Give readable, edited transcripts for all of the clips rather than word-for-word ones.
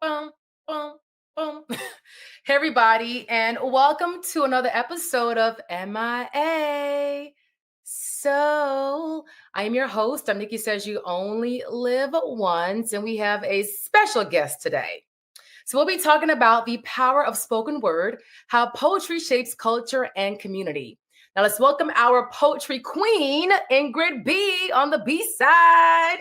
Bum, bum, bum. Hey, everybody, and welcome to another episode of MIA. I am your host. I'm Nikki Says You Only Live Once, and we have a special guest today. So, we'll be talking about the power of spoken word, how poetry shapes culture and community. Now, let's welcome our poetry queen, Ingrid B, on the B side.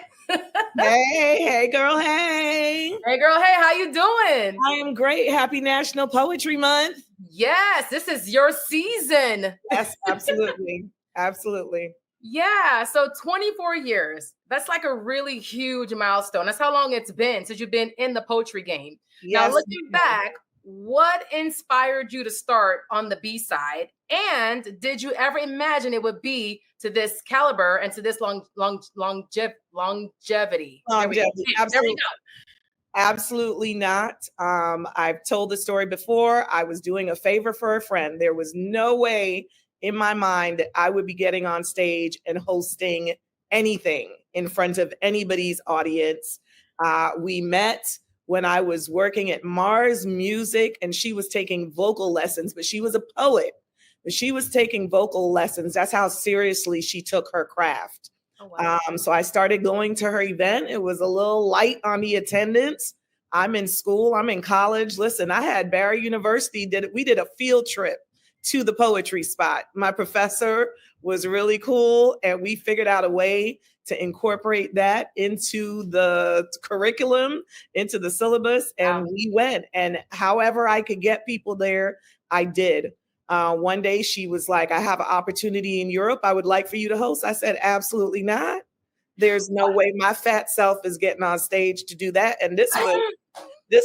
Hey, girl, hey. Hey, girl, hey, how you doing? I am great. Happy National Poetry Month. Yes, this is your season. Yes, absolutely. Absolutely. Yeah, so 24 years. That's like a really huge milestone. That's how long it's been since you've been in the poetry game. Now, Yes. looking back, what inspired you to start on the B side? And did you ever imagine it would be to this caliber and to this longevity? Longevity. There we Absolutely. go. Absolutely not. I've told the story before. I was doing a favor for a friend. There was no way in my mind that I would be getting on stage and hosting anything in front of anybody's audience. We met when I was working at Mars Music, and she was taking vocal lessons, but she was a poet. But she was taking vocal lessons. That's how seriously she took her craft. Oh, wow. So I started going to her event. It was a little light on the attendance. I'm in school. I'm in college. Listen, I had Barry University. We did a field trip to the poetry spot. My professor was really cool, and we figured out a way to incorporate that into the curriculum, into the syllabus, and we went. And however I could get people there, I did. One day she was like, I have an opportunity in Europe. I would like for you to host. I said, absolutely not. There's no way my fat self is getting on stage to do that. And this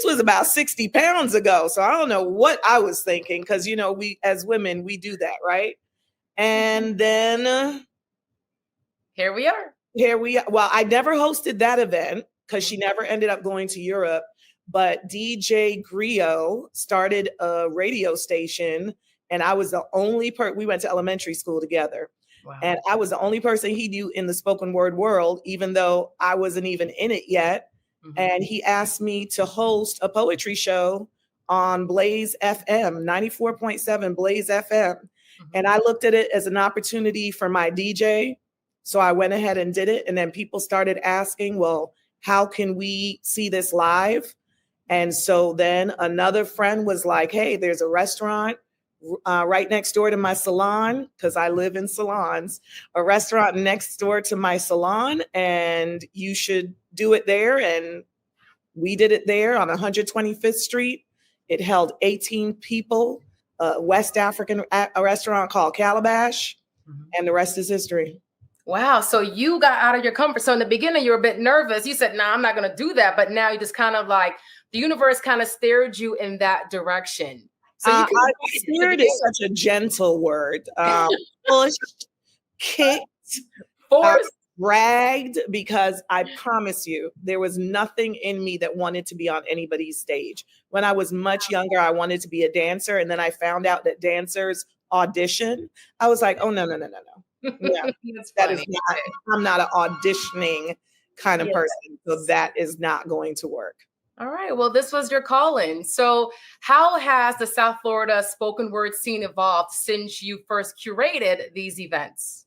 was about 60 pounds ago. So I don't know what I was thinking, because, you know, we as women, we do that, right? And then Here we are. Well, I never hosted that event because she never ended up going to Europe. But DJ Griot started a radio station, and I was the only we went to elementary school together. Wow. And I was the only person he knew in the spoken word world, even though I wasn't even in it yet. Mm-hmm. And he asked me to host a poetry show on Blaze FM, 94.7 Blaze FM. Mm-hmm. And I looked at it as an opportunity for my DJ. So I went ahead and did it. And then people started asking, well, how can we see this live? And so then another friend was like, hey, there's a restaurant right next door to my salon, because I live in salons, a restaurant next door to my salon, and you should do it there. And we did it there on 125th Street. It held 18 people, West African a restaurant called Calabash, and the rest is history. Wow. So you got out of your comfort zone. In the beginning, you were a bit nervous. You said, nah, I'm not going to do that. But now you just kind of like, the universe kind of steered you in that direction. So steered is such a gentle word. Pushed, kicked, forced, dragged, because I promise you, there was nothing in me that wanted to be on anybody's stage. When I was much younger, I wanted to be a dancer. And then I found out that dancers audition. I was like, oh, no. Yeah, that is not, I'm not an auditioning kind of person. So that is not going to work. All right. Well, this was your calling. So how has the South Florida spoken word scene evolved since you first curated these events?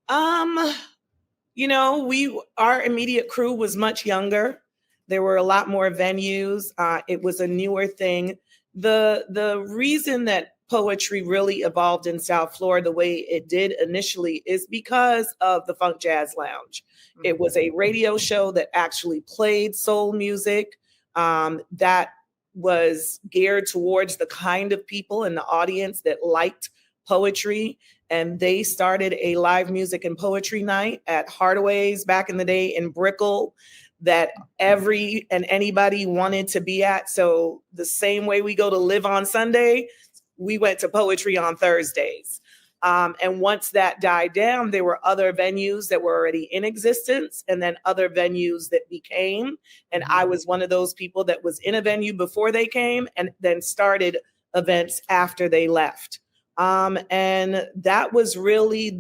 You know, our immediate crew was much younger. There were a lot more venues. It was a newer thing. The reason that poetry really evolved in South Florida the way it did initially is because of the Funk Jazz Lounge. It was a radio show that actually played soul music that was geared towards the kind of people in the audience that liked poetry. And they started a live music and poetry night at Hardaway's back in the day in Brickell that every and anybody wanted to be at. So the same way we go to Live on Sunday, we went to poetry on Thursdays. And once that died down, there were other venues that were already in existence, and then other venues that became. And I was one of those people that was in a venue before they came and then started events after they left. And that was really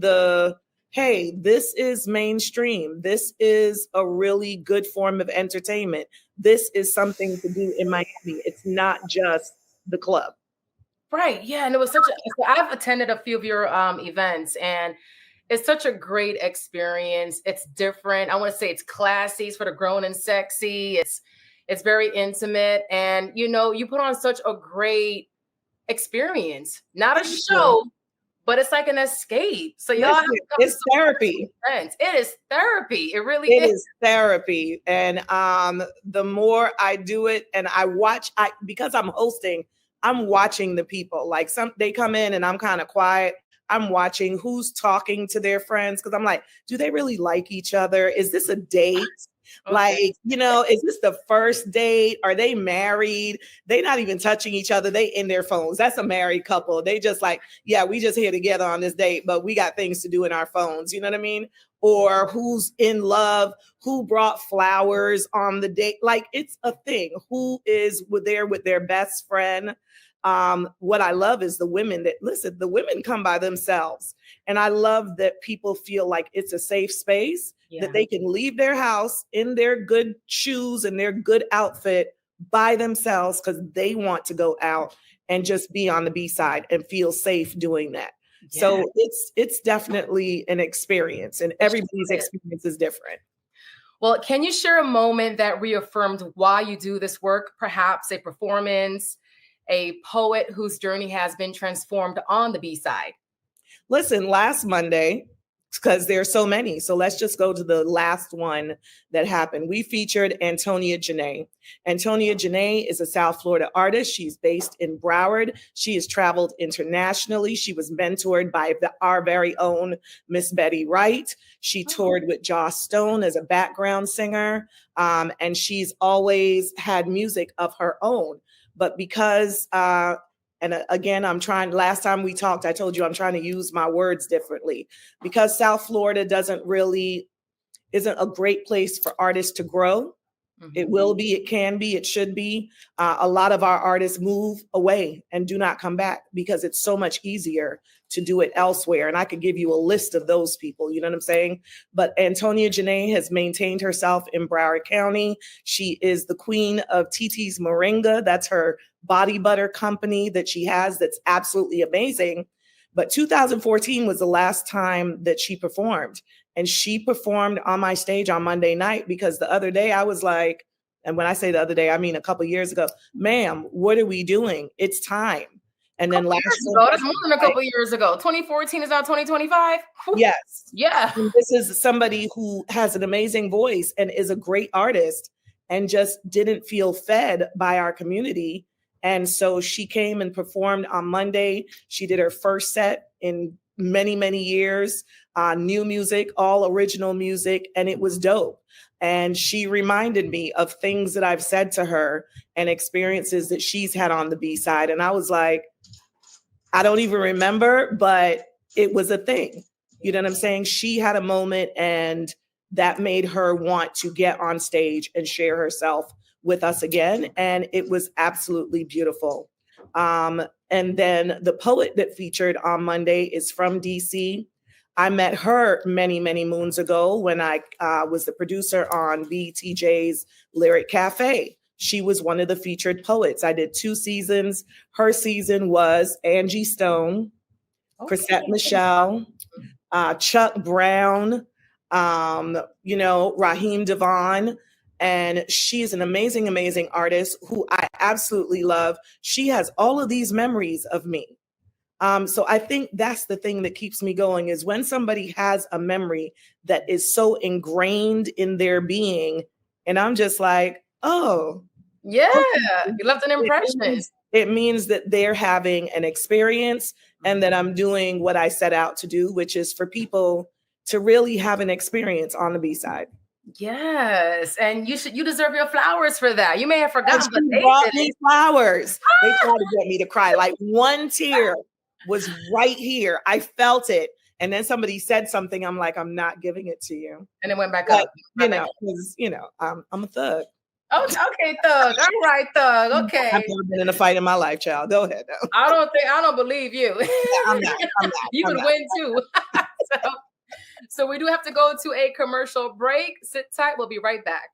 hey, this is mainstream. This is a really good form of entertainment. this is something to do in Miami. It's not just the club. Right. Yeah. And it was so I've attended a few of your events, and it's such a great experience. It's different. I want to say it's classy, it's for the grown and sexy. It's very intimate. And you put on such a great experience. Not a show, but it's like an escape. So y'all have to come it's therapy. It is therapy. It really It is therapy. And the more I do it and I watch, because I'm hosting, I'm watching the people. Like they come in and I'm kind of quiet. I'm watching who's talking to their friends because I'm like, do they really like each other? Is this a date? Okay. Like, is this the first date? Are they married? They not even touching each other. They in their phones. That's a married couple. They just like, yeah, we just here together on this date, but we got things to do in our phones. You know what I mean? Or who's in love, who brought flowers on the date. Like it's a thing. Who is there with their best friend? What I love is the women the women come by themselves. And I love that people feel like it's a safe space, that they can leave their house in their good shoes and their good outfit by themselves because they want to go out and just be on the B-side and feel safe doing that. Yeah. So it's definitely an experience, and everybody's experience is different. Well, can you share a moment that reaffirmed why you do this work? Perhaps a performance, a poet whose journey has been transformed on the B-side? Listen, last Monday, because there's so many. So let's just go to the last one that happened. We featured Antonia Janae. Antonia Janae is a South Florida artist. She's based in Broward. She has traveled internationally. She was mentored by our very own Miss Betty Wright. She toured with Joss Stone as a background singer. And she's always had music of her own. But because, and again, last time we talked, I told you I'm trying to use my words differently because South Florida isn't a great place for artists to grow. Mm-hmm. It will be, it can be, it should be. A lot of our artists move away and do not come back because it's so much easier to do it elsewhere. And I could give you a list of those people, you know what I'm saying? But Antonia Janae has maintained herself in Broward County. She is the queen of TT's Moringa. That's her body butter company that she has that's absolutely amazing. But 2014 was the last time that she performed. And she performed on my stage on Monday night because the other day I was like, and when I say the other day, I mean a couple of years ago, ma'am, what are we doing? It's time. And then that's more than a couple of years ago. 2014 is now 2025. Yes. Yeah. And this is somebody who has an amazing voice and is a great artist and just didn't feel fed by our community. And so she came and performed on Monday. She did her first set in many, many years, new music, all original music, and it was dope. And she reminded me of things that I've said to her and experiences that she's had on the B-side. And I was like, I don't even remember, but it was a thing. You know what I'm saying? She had a moment and that made her want to get on stage and share herself with us again. And it was absolutely beautiful. And then the poet that featured on Monday is from DC. I met her many, many moons ago when I was the producer on BTJ's Lyric Cafe. She was one of the featured poets. I did 2 seasons. Her season was Angie Stone, Chrisette Michelle, Chuck Brown, Raheem Devon. And she is an amazing, amazing artist who I absolutely love. She has all of these memories of me. So I think that's the thing that keeps me going is when somebody has a memory that is so ingrained in their being. And I'm just like, oh. Yeah, you left an impression. It means that they're having an experience and that I'm doing what I set out to do, which is for people to really have an experience on the B-side. Yes, and you deserve your flowers for that. You may have forgotten, but they brought me flowers. They tried to get me to cry. Like one tear was right here. I felt it. And then somebody said something. I'm like, I'm not giving it to you. And it went back up. Because, I'm a thug. Oh, okay, thug. All right, thug. Okay. I've never been in a fight in my life, child. Go ahead. No. I don't believe you. I'm not. You could win too. So we do have to go to a commercial break. Sit tight. We'll be right back.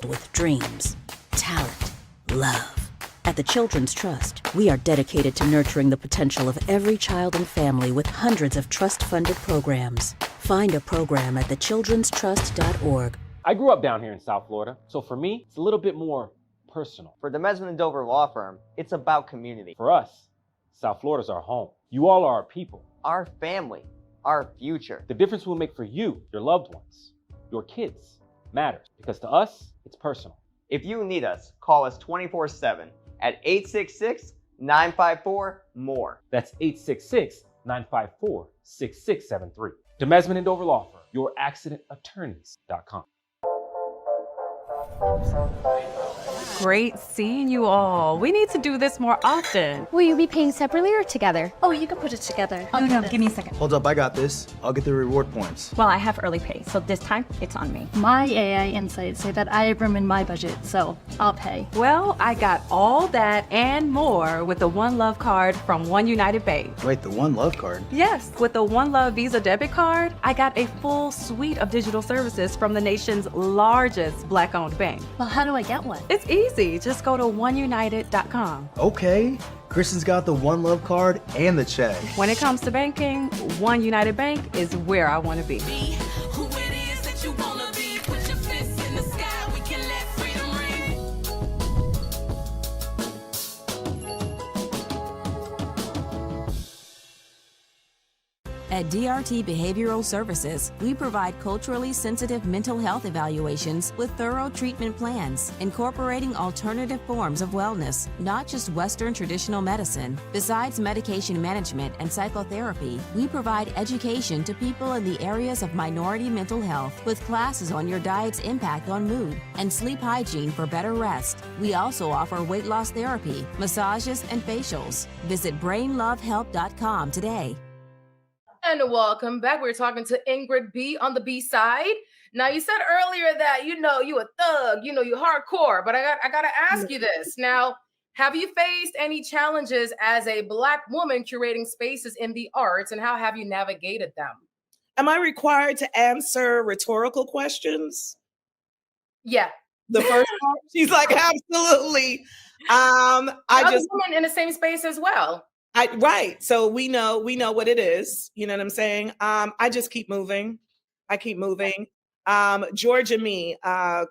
with dreams, talent, love. At the Children's Trust, we are dedicated to nurturing the potential of every child and family with hundreds of trust-funded programs. Find a program at thechildrenstrust.org. I grew up down here in South Florida, so for me, it's a little bit more personal. For the Mesman and Dover Law Firm, it's about community. For us, South Florida's our home. You all are our people. Our family, our future. The difference we'll make for you, your loved ones, your kids, matters. Because to us, it's personal. If you need us, call us 24/7 at 866-954-MORE. That's 866-954-6673. The Mesman and Dover Law Firm, youraccidentattorneys.com. Great seeing you all. We need to do this more often. Will you be paying separately or together? Oh, you can put it together. No, give me a second. Hold up, I got this. I'll get the reward points. Well, I have early pay, so this time it's on me. My AI insights say that I have room in my budget, so I'll pay. Well, I got all that and more with the One Love card from One United Bank. Wait, the One Love card? Yes, with the One Love Visa debit card, I got a full suite of digital services from the nation's largest Black-owned bank. Well, how do I get one? It's easy. Just go to oneunited.com. Okay. Kristen's got the One Love card and the check. When it comes to banking, One United Bank is where I want to be. At DRT Behavioral Services, we provide culturally sensitive mental health evaluations with thorough treatment plans, incorporating alternative forms of wellness, not just Western traditional medicine. Besides medication management and psychotherapy, we provide education to people in the areas of minority mental health with classes on your diet's impact on mood and sleep hygiene for better rest. We also offer weight loss therapy, massages, and facials. Visit brainlovehelp.com today. And welcome back. We're talking to Ingrid B on the B side. Now, you said earlier that, you a thug, you hardcore, but I got to ask you this. Now, have you faced any challenges as a Black woman curating spaces in the arts, and how have you navigated them? Am I required to answer rhetorical questions? Yeah. The first one? She's like, absolutely. I was a woman in the same space as well. Right. So we know what it is. You know what I'm saying? I just keep moving. I keep moving. Georgia Me,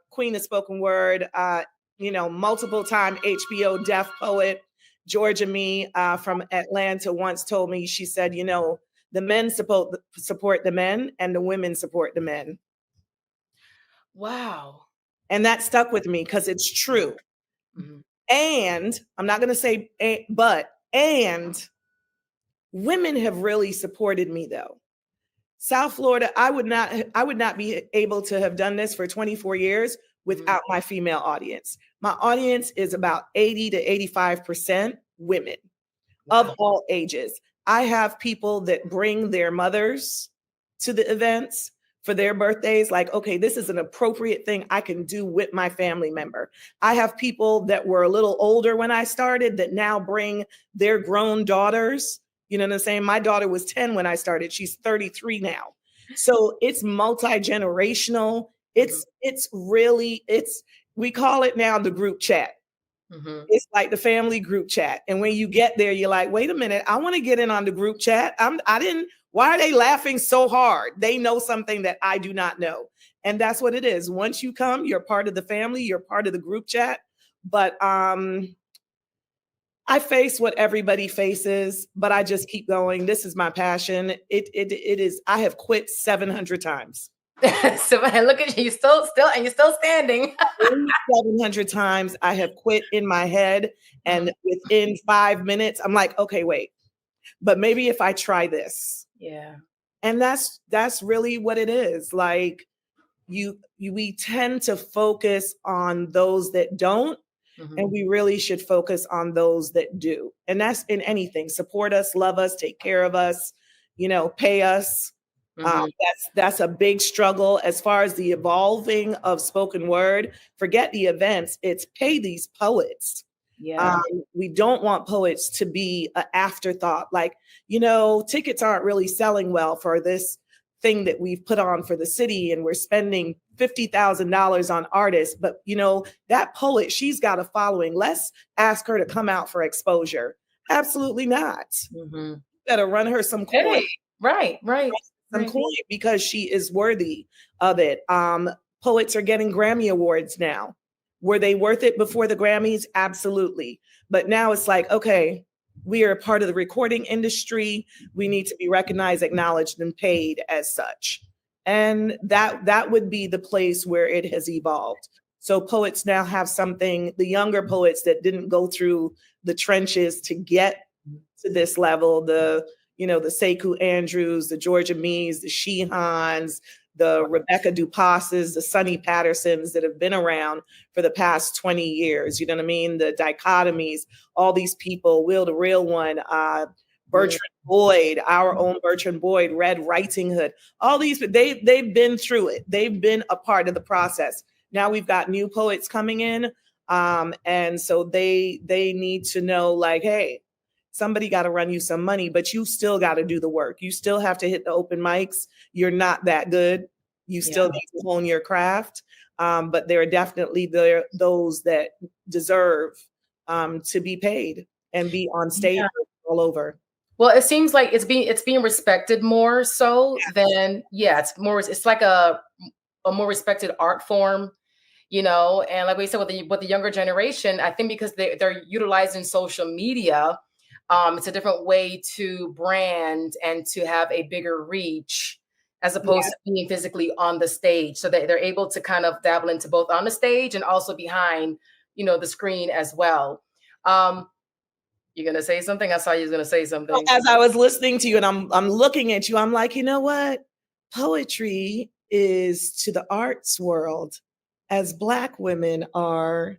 queen of spoken word, multiple time HBO deaf poet. Georgia Me from Atlanta once told me, she said, the men support the men and the women support the men. Wow. And that stuck with me because it's true. Mm-hmm. And I'm not going to say, and women have really supported me though. South Florida, I would not be able to have done this for 24 years without my female audience. My audience is about 80 to 85% women of all ages. I have people that bring their mothers to the events for their birthdays. Like, okay, this is an appropriate thing I can do with my family member. I have people that were a little older when I started that now bring their grown daughters. You know what I'm saying? My daughter was 10 when I started. She's 33 now. So it's multi-generational. It's really, we call it now the group chat. Mm-hmm. It's like the family group chat. And when you get there, you're like, wait a minute, I want to get in on the group chat. Why are they laughing so hard? They know something that I do not know. And that's what it is. Once you come, you're part of the family, you're part of the group chat. But I face what everybody faces, but I just keep going. This is my passion. It is. I have quit 700 times. So look at you, you're still standing. 700 times I have quit in my head. And within 5 minutes, I'm like, okay, wait, but maybe if I try this. Yeah. And that's really what it is. Like we tend to focus on those that don't, and we really should focus on those that do. And that's in anything. Support us, love us, take care of us, pay us. That's a big struggle as far as the evolving of spoken word. Forget the events. It's pay these poets. Yeah. We don't want poets to be an afterthought. Like, tickets aren't really selling well for this thing that we've put on for the city, and we're spending $50,000 on artists, but that poet, she's got a following. Let's ask her to come out for exposure. Absolutely not. Mm-hmm. Better run her some coin. Hey, right. Some coin, because she is worthy of it. Poets are getting Grammy Awards now. Were they worth it before the Grammys? Absolutely. But now it's like, okay, we are a part of the recording industry. We need to be recognized, acknowledged, and paid as such. And that would be the place where it has evolved. So poets now have something, the younger poets that didn't go through the trenches to get to this level, the Sekou Andrews, the Georgia Mees, the Shehans, the Rebecca Dupasses, the Sonny Pattersons that have been around for the past 20 years. You know what I mean? The Dichotomies, all these people, Will the Real One, Bertrand Boyd, our own Bertrand Boyd, Red Writing Hood, all these, they've been through it. They've been a part of the process. Now we've got new poets coming in. And so they need to know, like, hey, somebody got to run you some money, but you still got to do the work. You still have to hit the open mics. You're not that good. You still need to hone your craft. But there are definitely those that deserve to be paid and be on stage all over. Well, it seems like it's being respected more so than, it's like a more respected art form, and like we said, with the younger generation, I think because they're utilizing social media, it's a different way to brand and to have a bigger reach as opposed to being physically on the stage. So they're able to kind of dabble into both on the stage and also behind, the screen as well. You're going to say something? I saw you was going to say something. Well, as I was listening to you and I'm looking at you, I'm like, you know what? Poetry is to the arts world as Black women are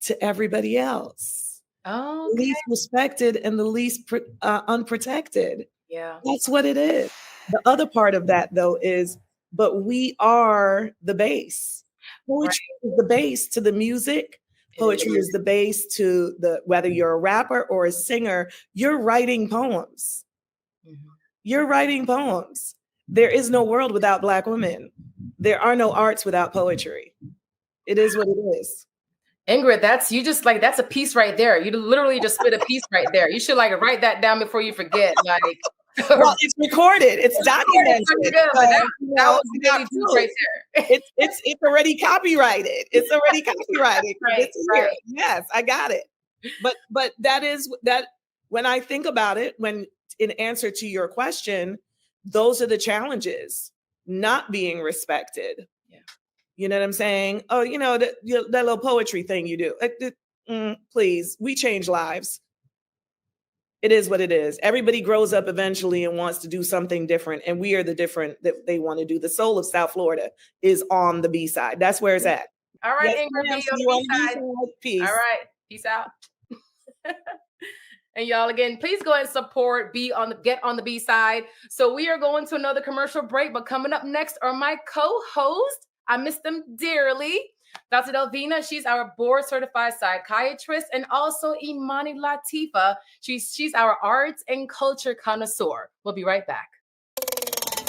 to everybody else. Oh, the least respected and the least unprotected. Yeah. That's what it is. The other part of that, though, is, but we are the base. Poetry is the base to the music. Poetry is the base to whether you're a rapper or a singer, you're writing poems. Mm-hmm. You're writing poems. There is no world without Black women. There are no arts without poetry. It is what it is. Ingrid, that's a piece right there. You literally just spit a piece right there. You should write that down before you forget. Well, it's recorded. It's documented. That was really deep right there. It's already copyrighted. It's already copyrighted. Right. Yes, I got it. But that is that. When I think about it, when in answer to your question, those are the challenges. Not being respected. Yeah. You know what I'm saying? Oh, that little poetry thing you do. Please, we change lives. It is what it is. Everybody grows up eventually and wants to do something different. And we are the different that they want to do. The soul of South Florida is on the B-side. That's where it's at. All right, Ingrid, be on the B-side. Peace. All right. Peace out. And y'all, again, please go ahead and support Get on the B-side. So we are going to another commercial break, but coming up next are my co-hosts. I miss them dearly. Dr. Delvena, she's our board-certified psychiatrist, and also Imani Latifa. She's our arts and culture connoisseur. We'll be right back.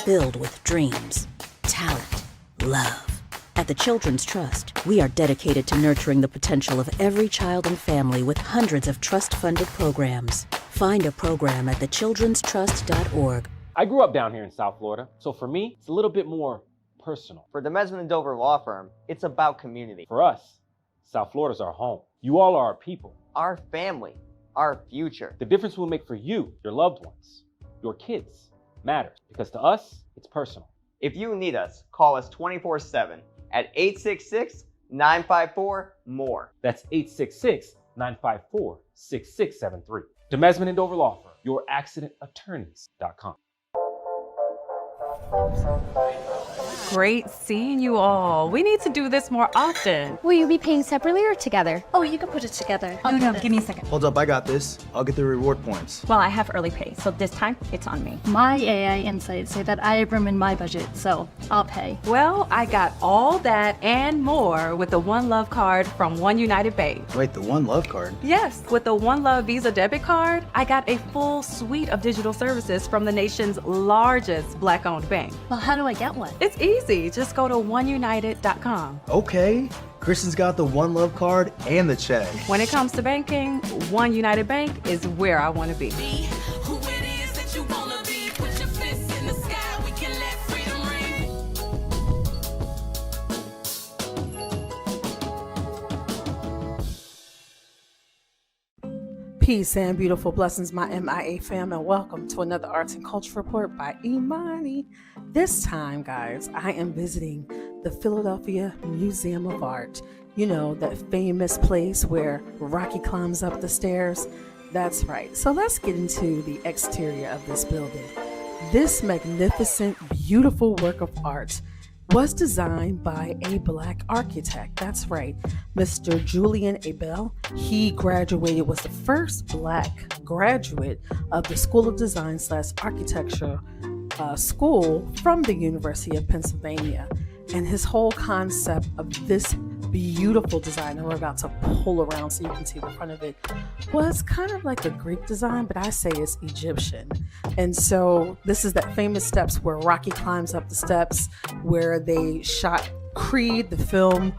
Filled with dreams, talent, love. At the Children's Trust, we are dedicated to nurturing the potential of every child and family with hundreds of trust-funded programs. Find a program at thechildrenstrust.org. I grew up down here in South Florida, so for me, it's a little bit more personal. For the Mesman and Dover Law Firm, it's about community. For us, South Florida's our home. You all are our people. Our family. Our future. The difference we'll make for you, your loved ones, your kids, matters. Because to us, it's personal. If you need us, call us 24/7 at 866-954-MORE. That's 866-954-6673. The Mesman and Dover Law Firm, your accidentattorneys.com. Great seeing you all. We need to do this more often. Will you be paying separately or together? Oh, you can put it together. No, give me a second. Hold up, I got this. I'll get the reward points. Well, I have early pay, so this time it's on me. My AI insights say that I have room in my budget, so I'll pay. Well, I got all that and more with the One Love card from One United Bank. Wait, the One Love card? Yes, with the One Love Visa debit card, I got a full suite of digital services from the nation's largest Black-owned bank. Well, how do I get one? It's easy. easy. Just go to oneunited.com. Okay. Kristen's got the One Love card and the check. When it comes to banking, One United Bank is where I want to be. Peace and beautiful blessings, my MIA fam, and welcome to another Arts and Culture Report by Imani. This time, guys, I am visiting the Philadelphia Museum of Art. You know, that famous place where Rocky climbs up the stairs? That's right. So let's get into the exterior of this building. This magnificent, beautiful work of art was designed by a Black architect. That's right, Mr. Julian Abel. He was the first Black graduate of the School of Design / Architecture school from the University of Pennsylvania. And his whole concept of this beautiful design, and we're about to pull around so you can see the front of it, was kind of like a Greek design, but I say it's Egyptian. And so this is that famous steps where Rocky climbs up the steps, where they shot Creed, the film,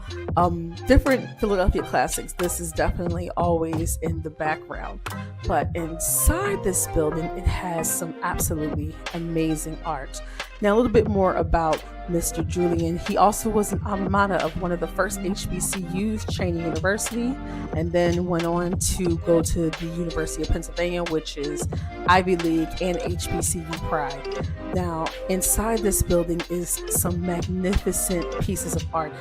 different Philadelphia classics. This is definitely always in the background. But inside this building, it has some absolutely amazing art. Now, a little bit more about Mr. Julian. He also was an alma mater of one of the first HBCUs, Cheyney University, and then went on to go to the University of Pennsylvania, which is Ivy League and HBCU Pride. Now, inside this building is some magnificent pieces of art.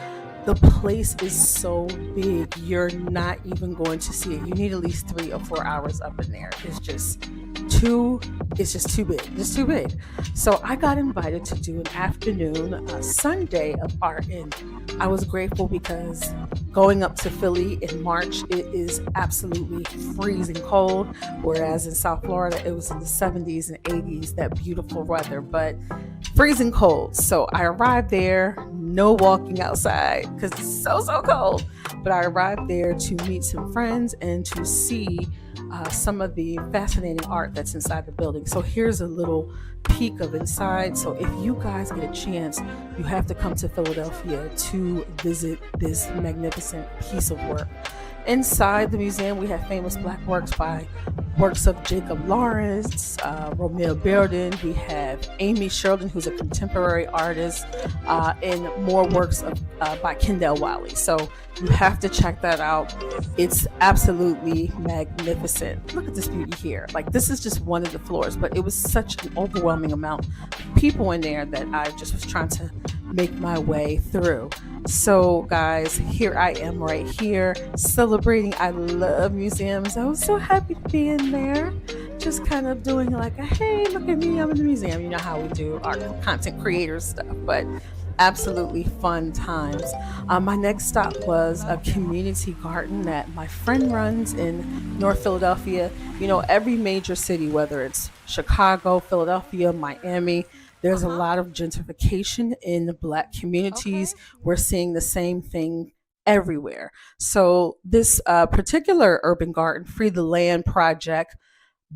The place is so big, you're not even going to see it. You need at least 3 or 4 hours up in there. It's just too big. It's too big. So I got invited to do an afternoon, Sunday of art, and I was grateful because going up to Philly in March, it is absolutely freezing cold, whereas in South Florida, it was in the 70s and 80s, that beautiful weather, but freezing cold. So I arrived there, no walking outside because it's so cold, but I arrived there to meet some friends and to see some of the fascinating art that's inside the building. So here's a little peek of inside. So if you guys get a chance, you have to come to Philadelphia to visit this magnificent piece of work. Inside the museum, we have famous Black works of Jacob Lawrence, Romeo Bearden. We have Amy Sherlin, who's a contemporary artist, and more works by Kendall Wiley. So you have to check that out. It's absolutely magnificent. Look at this beauty here. Like, this is just one of the floors, but it was such an overwhelming amount of people in there that I just was trying to make my way through. So guys, here I am right here celebrating. I love museums. I was so happy to be in there, just kind of doing like a, hey, look at me, I'm in the museum. You know how we do our content creators stuff, but absolutely fun times. My next stop was a community garden that my friend runs in North Philadelphia. You know, every major city, whether it's Chicago, Philadelphia, Miami, there's a lot of gentrification in the Black communities. Okay. We're seeing the same thing everywhere. So this particular urban garden, Free the Land project,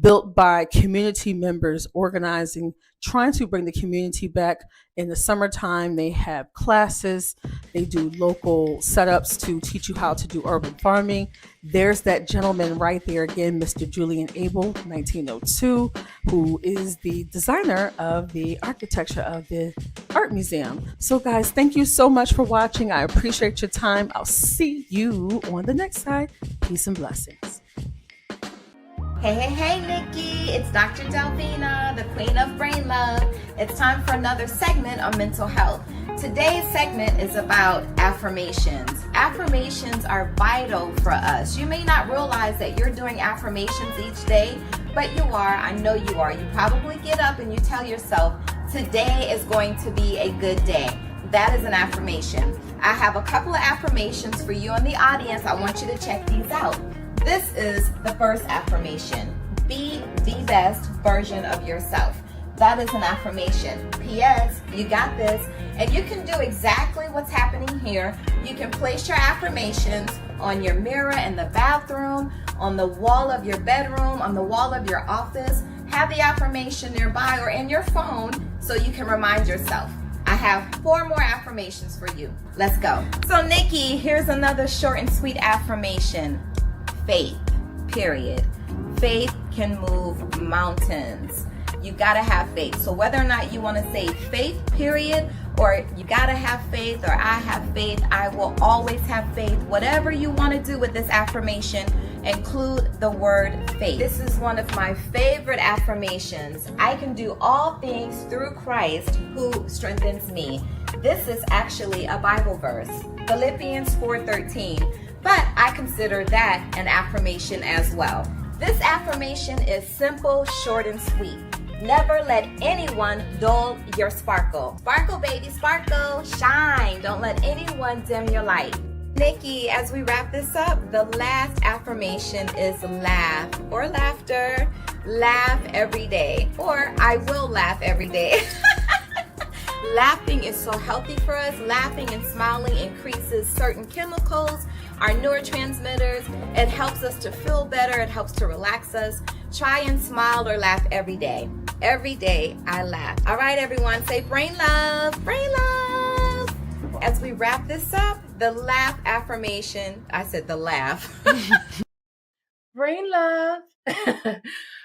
built by community members organizing, trying to bring the community back. In the summertime, they have classes, they do local setups to teach you how to do urban farming. There's that gentleman right there again, Mr. Julian Abel, 1902, who is the designer of the architecture of the art museum. So guys, thank you so much for watching. I appreciate your time. I'll see you on the next side. Peace and blessings. Hey, Nikki, it's Dr. Delvena, the Queen of Brain Love. It's time for another segment on mental health. Today's segment is about affirmations. Affirmations are vital for us. You may not realize that you're doing affirmations each day, but you are. I know you are. You probably get up and you tell yourself, today is going to be a good day. That is an affirmation. I have a couple of affirmations for you in the audience. I want you to check these out. This is the first affirmation. Be the best version of yourself. That is an affirmation. P.S. You got this. And you can do exactly what's happening here. You can place your affirmations on your mirror in the bathroom, on the wall of your bedroom, on the wall of your office. Have the affirmation nearby or in your phone so you can remind yourself. I have 4 more affirmations for you. Let's go. So Nikki, here's another short and sweet affirmation. Faith, period. Faith can move mountains. You gotta have faith. So whether or not you want to say faith, period, or you gotta have faith, or I have faith, I will always have faith. Whatever you want to do with this affirmation, include the word faith. This is one of my favorite affirmations. I can do all things through Christ who strengthens me. This is actually a Bible verse, Philippians 4:13, but I consider that an affirmation as well. This affirmation is simple, short, and sweet. Never let anyone dull your sparkle. Sparkle, baby, sparkle. Shine. Don't let anyone dim your light. Nikki, as we wrap this up, the last affirmation is laugh or laughter. Laugh every day, or I will laugh every day. Laughing is so healthy for us. Laughing and smiling increases certain chemicals, our neurotransmitters. It helps us to feel better. It helps to relax us. Try and smile or laugh every day. Every day I laugh. All right, everyone, say brain love, brain love. As we wrap this up, the laugh affirmation, I said the laugh. Brain love.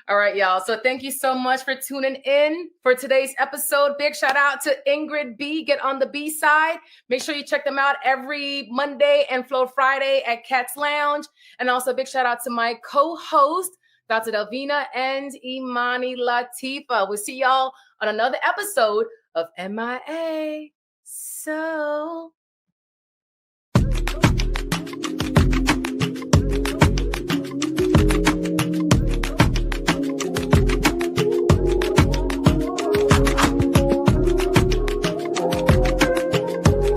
All right, y'all. So thank you so much for tuning in for today's episode. Big shout out to Ingrid B. Get on the B side. Make sure you check them out every Monday and Flow Friday at Cat's Lounge. And also big shout out to my co-host, Dr. Delvena and Imani Latifa. We'll see y'all on another episode of MIA. So